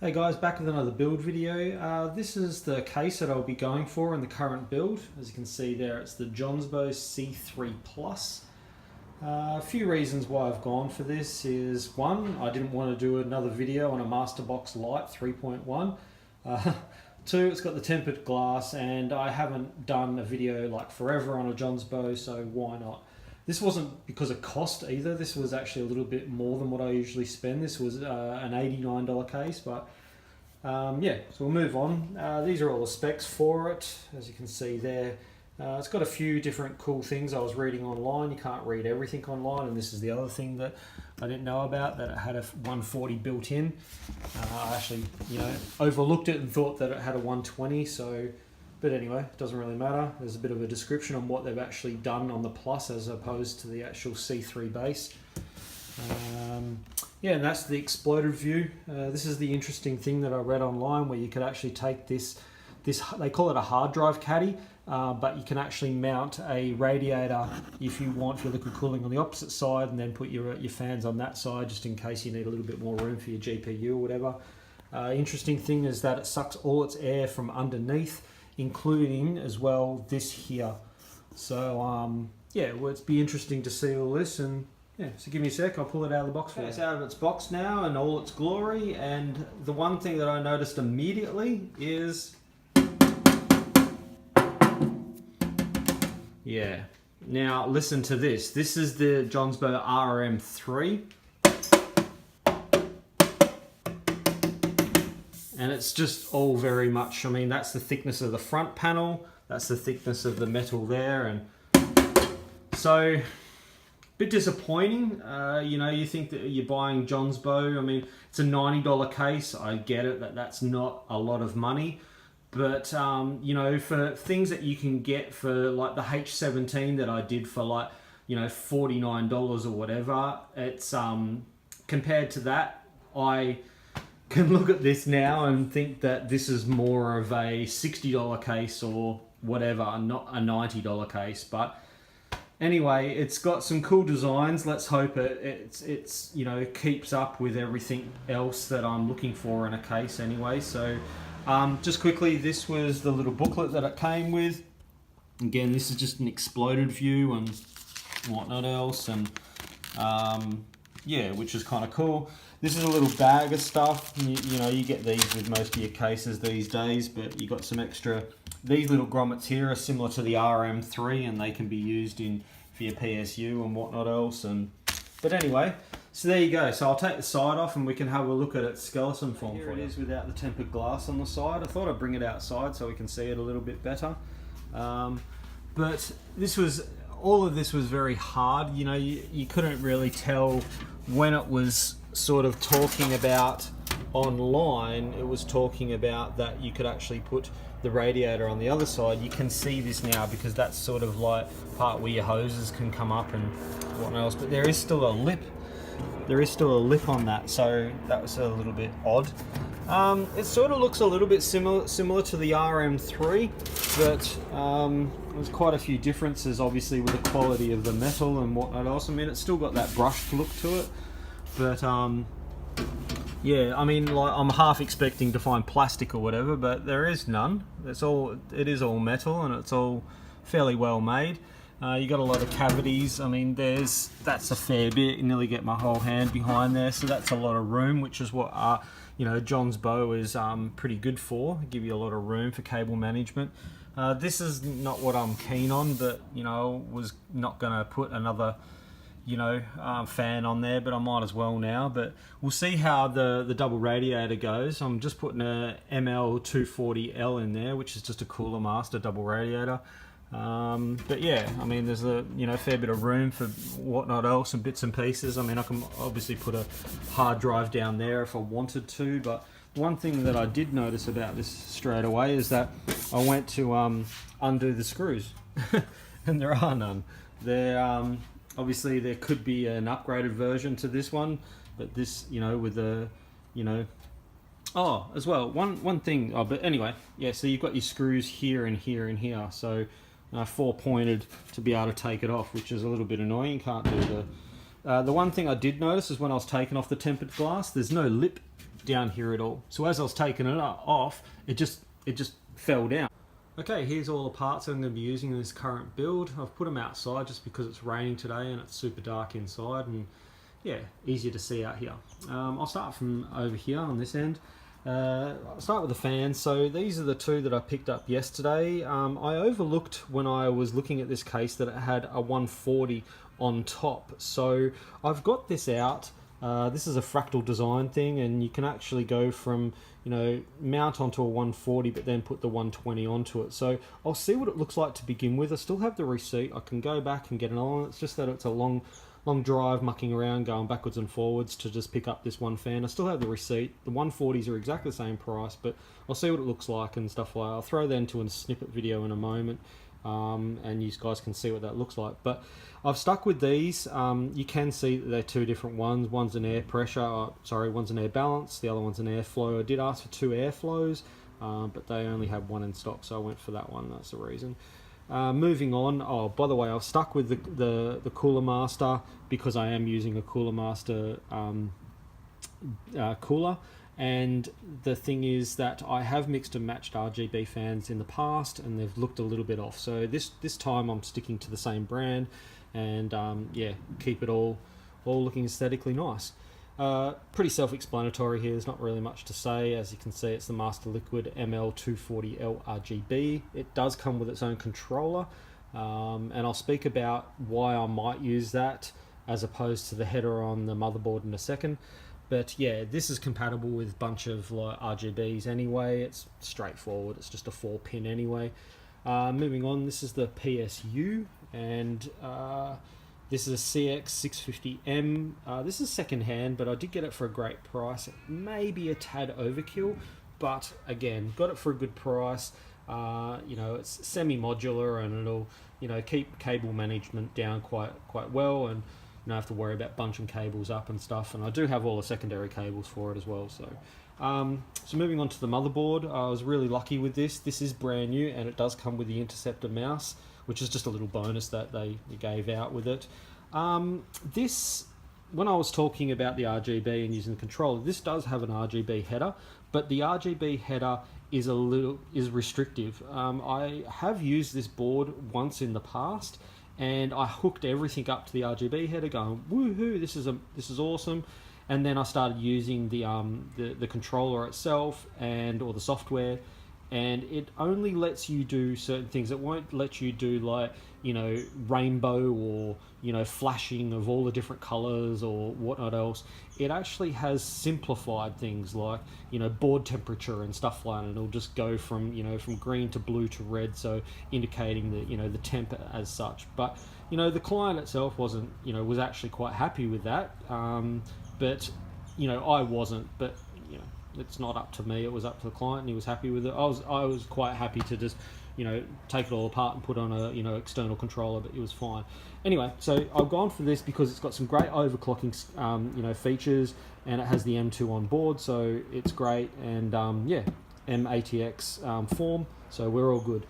Hey guys, back with another build video. This is the case that I'll be going for in the current build. As you can see there, it's the Jonsbo C3-Plus. A few reasons why I've gone for this is, one, I didn't want to do another video on a Masterbox Lite 3.1. Two, it's got the tempered glass and I haven't done a video like forever on a Jonsbo, so why not? This wasn't because of cost either. This was actually a little bit more than what I usually spend. This was an $89 case, but yeah, so we'll move on. These are all the specs for it, as you can see there. It's got a few different cool things I was reading online. You can't read everything online, and this is the other thing that I didn't know about, that it had a 140 built in. I actually, overlooked it and thought that it had a 120, so... But anyway, it doesn't really matter. There's a bit of a description on what they've actually done on the Plus as opposed to the actual C3 base. Yeah, and that's the exploded view. This is the interesting thing that I read online, where you could actually take this they call it a hard drive caddy, but you can actually mount a radiator if you want for liquid cooling on the opposite side, and then put your fans on that side just in case you need a little bit more room for your GPU or whatever. Interesting thing is that it sucks all its air from underneath, including as well this here. So yeah, well, it'd be interesting to see all this, and yeah, so give me a sec, I'll pull it out of the box for you. It's out of its box now in all its glory, and the one thing that I noticed immediately is, yeah, now listen to this. This is the Jonsbo RM3. And it's just all very much, I mean, that's the thickness of the front panel, that's the thickness of the metal there, and so, a bit disappointing. You think that you're buying Jonsbo, I mean, it's a $90 case, I get it, that's not a lot of money, but, for things that you can get for, like, the H17 that I did for, like, $49 or whatever, it's, compared to that, I can look at this now and think that this is more of a $60 case or whatever, not a $90 case. But anyway, it's got some cool designs. Let's hope it's keeps up with everything else that I'm looking for in a case anyway. So just quickly, this was the little booklet that it came with. Again, this is just an exploded view and whatnot else, and yeah, which is kind of cool. This is a little bag of stuff. You get these with most of your cases these days, but you got some extra. These little grommets here are similar to the RM3, and they can be used for your PSU and whatnot else. But anyway, so there you go. So I'll take the side off and we can have a look at its skeleton form. Here it is without the tempered glass on the side. I thought I'd bring it outside so we can see it a little bit better. But all of this was very hard. You couldn't really tell when it was sort of talking about online. It was talking about that you could actually put the radiator on the other side. You can see this now because that's sort of like part where your hoses can come up and whatnot else, but there is still a lip. There is still a lip on that, so that was a little bit odd. It sort of looks a little bit similar to the RM3, but there's quite a few differences obviously with the quality of the metal and whatnot else. I mean, it's still got that brushed look to it, but yeah, I mean, like, I'm half expecting to find plastic or whatever, but there is none. It is all metal, and it's all fairly well made. You got a lot of cavities. I mean, that's a fair bit. You nearly get my whole hand behind there, so that's a lot of room, which is what Jonsbo is pretty good for. Give you a lot of room for cable management. This is not what I'm keen on, but was not going to put another fan on there, but I might as well now. But we'll see how the double radiator goes. I'm just putting a ML240L in there, which is just a Cooler Master double radiator. But yeah, I mean, there's a fair bit of room for whatnot else and bits and pieces. I mean, I can obviously put a hard drive down there if I wanted to, but one thing that I did notice about this straight away is that I went to undo the screws and there are none. Obviously there could be an upgraded version to this one, but this, with the, oh, as well, one thing, but anyway, yeah, so you've got your screws here and here and here, so 4-pointed to be able to take it off, which is a little bit annoying. You can't do the one thing I did notice is when I was taking off the tempered glass, there's no lip down here at all. So as I was taking it off, it just fell down. Okay, here's all the parts I'm going to be using in this current build. I've put them outside just because it's raining today and it's super dark inside, and yeah, easier to see out here. I'll start from over here on this end. I'll start with the fans. So these are the two that I picked up yesterday. I overlooked when I was looking at this case that it had a 140 on top. So I've got this out. This is a fractal design thing, and you can actually go from, you know, mount onto a 140 but then put the 120 onto it. So I'll see what it looks like to begin with. I still have the receipt. I can go back and get it on. It's just that it's a long drive mucking around, going backwards and forwards to just pick up this one fan. I still have the receipt. The 140s are exactly the same price, but I'll see what it looks like and stuff like that. I'll throw that into a snippet video in a moment, and you guys can see what that looks like. But I've stuck with these. You can see that they're two different ones. One's an air pressure, one's an air balance, the other one's an airflow. I did ask for two airflows, but they only had one in stock, so I went for that one. That's the reason. Moving on. Oh, by the way, I've stuck with the Cooler Master because I am using a Cooler Master cooler. And the thing is that I have mixed and matched RGB fans in the past, and they've looked a little bit off. So this time I'm sticking to the same brand, and yeah, keep it all looking aesthetically nice. Pretty self-explanatory here. There's not really much to say. As you can see, it's the Master Liquid ML240L RGB. It does come with its own controller, and I'll speak about why I might use that as opposed to the header on the motherboard in a second. But yeah, this is compatible with a bunch of like RGBs anyway. It's straightforward. It's just a 4-pin anyway. Moving on, this is the PSU, and this is a GTX1050ti. This is second hand, but I did get it for a great price. It may be a tad overkill, but again, got it for a good price. You know, it's semi-modular, and it'll, you know, keep cable management down quite well, and you don't have to worry about bunching cables up and stuff. And I do have all the secondary cables for it as well. So, so moving on to the motherboard, I was really lucky with this. This is brand new, and it does come with the Interceptor mouse, which is just a little bonus that they gave out with it. This, when I was talking about the RGB and using the controller, this does have an RGB header, but the RGB header is restrictive. I have used this board once in the past, and I hooked everything up to the RGB header, going woohoo, this is awesome. And then I started using the controller itself or the software, and it only lets you do certain things. It won't let you do, like, you know, rainbow or, you know, flashing of all the different colors or whatnot else. It actually has simplified things like, you know, board temperature and stuff like that. And it'll just go from, you know, from green to blue to red, so indicating the, you know, the temp as such. But, you know, the client itself wasn't, you know, was actually quite happy with that. But, you know, I wasn't. But, you know, it's not up to me. It was up to the client, and he was happy with it. I was quite happy to just, you know, take it all apart and put on a, you know, external controller, but it was fine. Anyway, so I've gone for this because it's got some great overclocking, you know, features, and it has the M2 on board, so it's great. And yeah, M-ATX form, so we're all good.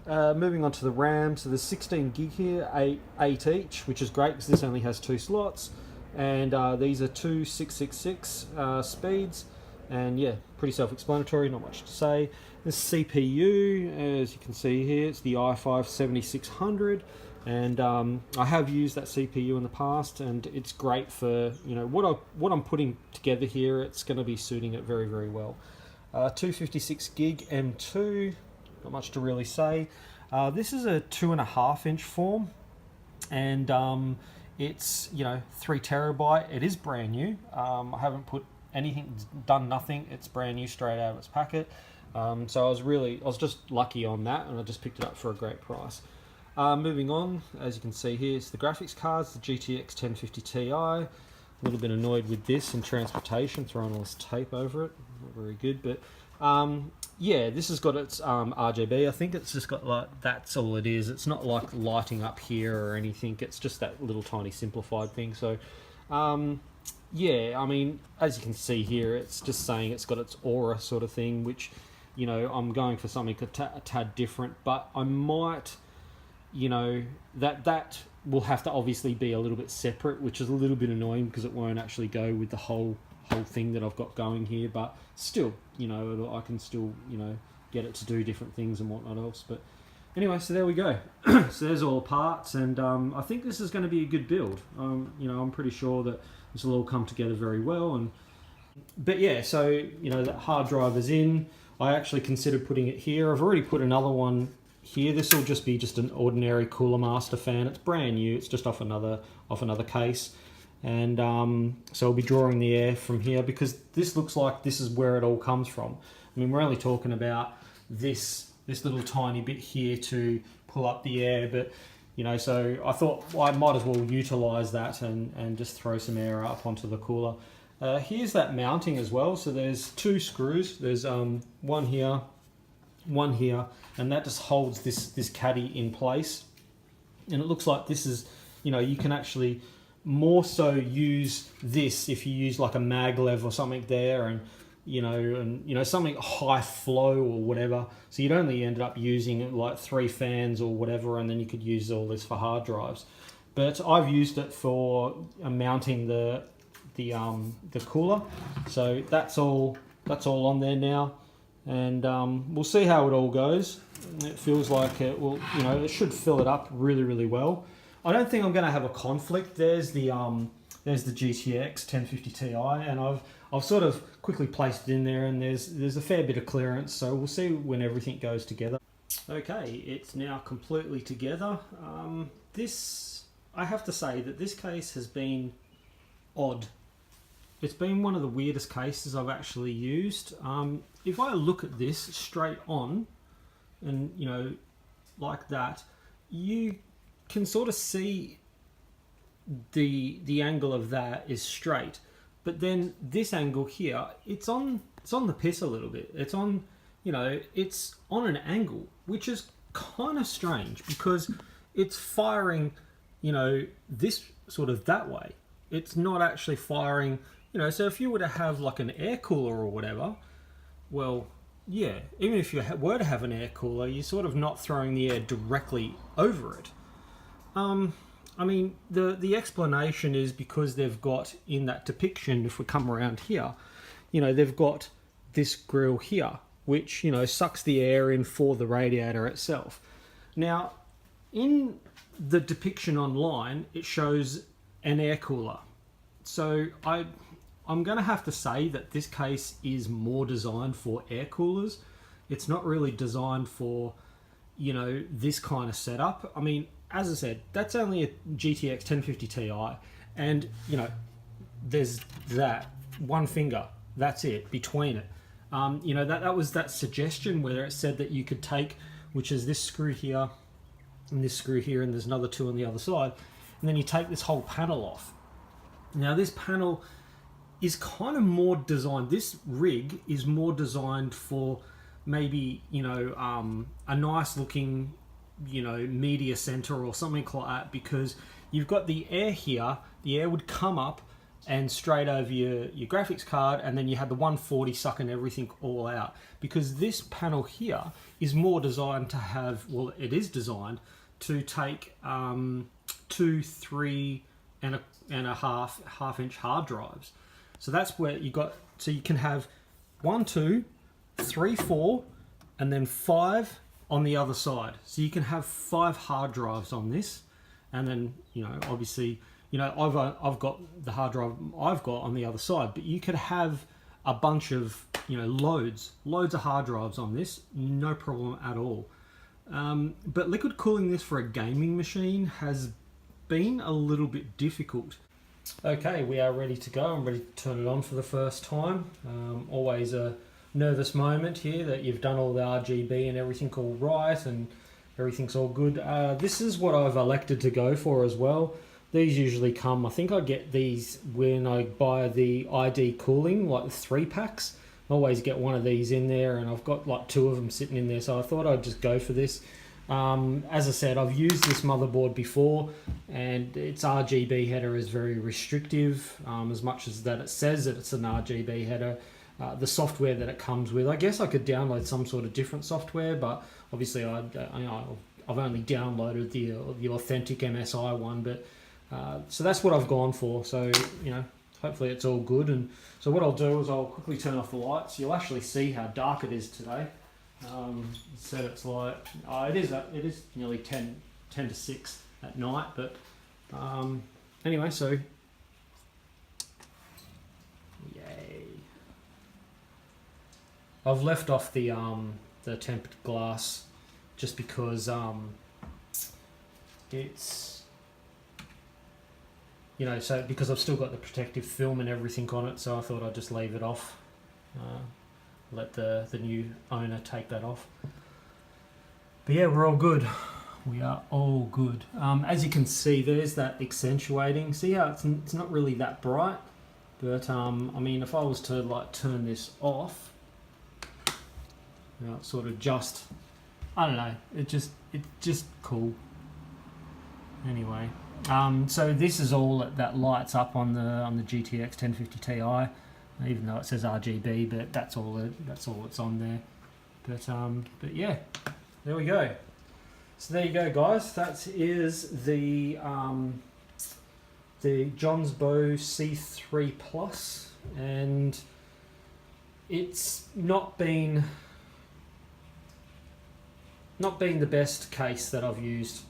Moving on to the RAM, so there's 16 gig here, 8 each, which is great because this only has 2 slots, and these are two 666 speeds. And yeah, pretty self-explanatory, not much to say. The CPU, as you can see here, it's the i5-7600, and I have used that CPU in the past, and it's great for, you know, what I'm putting together here. It's going to be suiting it very, very well. 256 gig M2, not much to really say. This is a 2.5 inch form, and it's, you know, 3 terabyte. It is brand new. I haven't put done nothing. It's brand new, straight out of its packet. So I was just lucky on that, and I just picked it up for a great price. Moving on, as you can see here, it's the graphics cards, the GTX1050ti. A little bit annoyed with this in transportation, throwing all this tape over it. Not very good, but yeah, this has got its RGB. I think it's just got, like, that's all it is. It's not like lighting up here or anything. It's just that little tiny simplified thing. So yeah, I mean, as you can see here, it's just saying it's got its aura sort of thing, which, you know, I'm going for something a tad different, but I might, you know, that will have to obviously be a little bit separate, which is a little bit annoying because it won't actually go with the whole whole thing that I've got going here, but still, you know, I can still, you know, get it to do different things and whatnot else. But anyway, so there we go. So there's all the parts, and I think this is going to be a good build. You know, I'm pretty sure that this will all come together very well. But yeah, so, you know, that hard drive is in. I actually considered putting it here. I've already put another one here. This will just be just an ordinary Cooler Master fan. It's brand new. It's just off another case. And so I'll be drawing the air from here, because this looks like this is where it all comes from. I mean, we're only talking about this little tiny bit here to pull up the air, but you know, so I thought I might as well utilize that and just throw some air up onto the cooler. Here's that mounting as well. So there's two screws. There's one here, and that just holds this caddy in place. And it looks like this is, you know, you can actually more so use this if you use like a maglev or something there, and you know something high flow or whatever. So you'd only end up using like 3 fans or whatever, and then you could use all this for hard drives. But I've used it for mounting the cooler. So that's all on there now, and we'll see how it all goes. It feels like it will, you know, it should fill it up really well. I don't think I'm going to have a conflict. There's the GTX1050ti, and I've sort of quickly placed it in there, and there's a fair bit of clearance, so we'll see when everything goes together. Okay, it's now completely together. I have to say that this case has been odd. It's been one of the weirdest cases I've actually used. If I look at this straight on, and you know, like that, you can sort of see the angle of that is straight, but then this angle here, it's on the piss a little bit. It's on, you know, it's on an angle, which is kind of strange, because it's firing, you know, this sort of that way. It's not actually firing, you know. So if you were to have like an air cooler or whatever, well, yeah, even if you were to have an air cooler, you're sort of not throwing the air directly over it. I mean, the explanation is because they've got, in that depiction, if we come around here, you know, they've got this grill here, which, you know, sucks the air in for the radiator itself. Now, in the depiction online, it shows an air cooler. So I'm going to have to say that this case is more designed for air coolers. It's not really designed for, you know, this kind of setup. I mean, as I said, that's only a GTX 1050 Ti, and you know, there's that one finger, that's it, between it. You know, that was that suggestion where it said that you could take, which is this screw here, and this screw here, and there's another 2 on the other side, and then you take this whole panel off. Now this panel is kind of more designed, this rig is more designed for maybe, you know, a nice looking, you know, media center or something like that, because you've got the air here, the air would come up and straight over your graphics card, and then you had the 140 sucking everything all out. Because this panel here is more designed to have, well, it is designed to take 2, 3 and a half inch hard drives. So that's where you got, so you can have 1, 2, 3, 4, and then 5 on the other side. So you can have 5 hard drives on this, and then, you know, obviously, you know, I've got the hard drive I've got on the other side, but you could have a bunch of, you know, loads of hard drives on this, no problem at all. But liquid cooling this for a gaming machine has been a little bit difficult. Okay, we are ready to go. I'm ready to turn it on for the first time. Always a nervous moment here that you've done all the RGB and everything all right and everything's all good. This is what I've elected to go for as well. These usually come, I think I get these when I buy the ID cooling, like the 3-packs. I always get one of these in there, and I've got like 2 of them sitting in there, so I thought I'd just go for this. As I said, I've used this motherboard before, and its RGB header is very restrictive, as much as that it says that it's an RGB header. The software that it comes with, I guess I could download some sort of different software, but obviously I've only downloaded the authentic MSI one. But so that's what I've gone for. So, you know, hopefully it's all good. And so what I'll do is I'll quickly turn off the lights. You'll actually see how dark it is today. Said it's like it is nearly 10 to 6 at night, but anyway, so yay. I've left off the tempered glass just because it's, you know, so because I've still got the protective film and everything on it, so I thought I'd just leave it off. Let the new owner take that off. But yeah, we're all good. We are all good. As you can see, there's that accentuating. See how it's not really that bright, but I mean, if I was to like turn this off, you know, sort of just, I don't know, it's just cool. Anyway, so this is all that lights up on the GTX1050ti. Even though it says RGB, but that's all it's on there. But yeah, there we go. So there you go, guys. That is the Jonsbo C3-Plus, and it's not been the best case that I've used.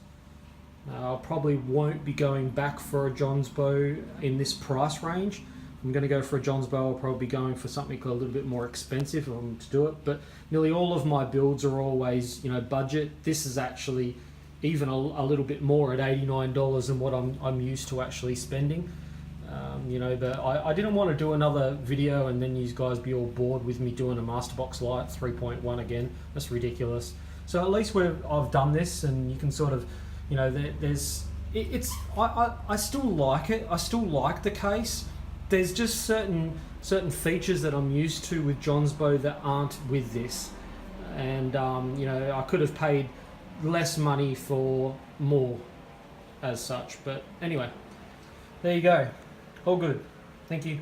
I probably won't be going back for a Jonsbo in this price range. I'm going to go for a Jonsbo. I'll probably be going for something a little bit more expensive to do it, but nearly all of my builds are always, you know, budget. This is actually even a little bit more at $89 than what I'm used to actually spending. You know, but I didn't want to do another video and then you guys be all bored with me doing a Masterbox Lite 3.1 again. That's ridiculous. So at least I've done this, and you can sort of, you know, I still like it. I still like the case. There's just certain features that I'm used to with Jonsbo that aren't with this, and you know, I could have paid less money for more as such. But anyway, there you go. All good. Thank you.